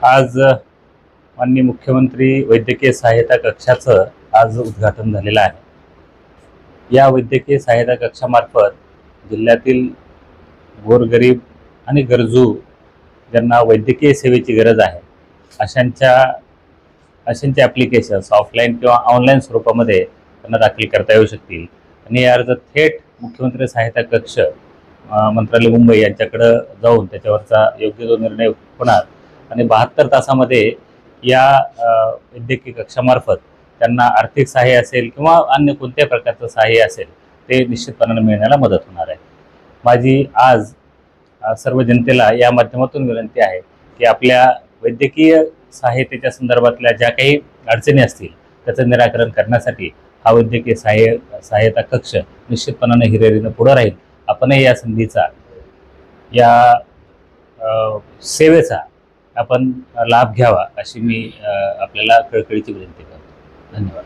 आज माननीय मुख्यमंत्री वैद्यकीय सहायता कक्षाचं आज उद्घाटन झालेलं आहे। या वैद्यकीय सहायता कक्षामार्फत जिल्ह्यातील गोरगरीब आणि गरजू ज्यांना वैद्यकीय सेवेची गरज आहे अशांचे ॲप्लिकेशन्स ऑफलाईन किंवा ऑनलाईन स्वरूपामध्ये त्यांना दाखल करता येऊ शकतील आणि हे अर्ज थेट मुख्यमंत्री सहायता कक्ष मंत्रालय मुंबई यांच्याकडे जाऊन त्याच्यावरचा योग्य तो निर्णय होणार आणि 72 तासामध्ये या वैद्यकीय कक्षामार्फत त्यांना आर्थिक सहाय्य असेल किंवा अन्य कोणत्याही प्रकारचं सहाय्य असेल ते निश्चितपणाने मिळण्याला मदत होणार आहे। माझी आज सर्व जनतेला या माध्यमातून विनंती आहे की आपल्या वैद्यकीय सहायतेच्या संदर्भातल्या ज्या काही अडचणी असतील त्याचं निराकरण करण्यासाठी हा वैद्यकीय सहायता कक्ष निश्चितपणाने हिरिरीने पुढे राहील। आपणही या संधीचा या सेवेचा आपण लाभ घ्यावा अशी मी आपल्याला कळकळीची विनंती करतो। धन्यवाद।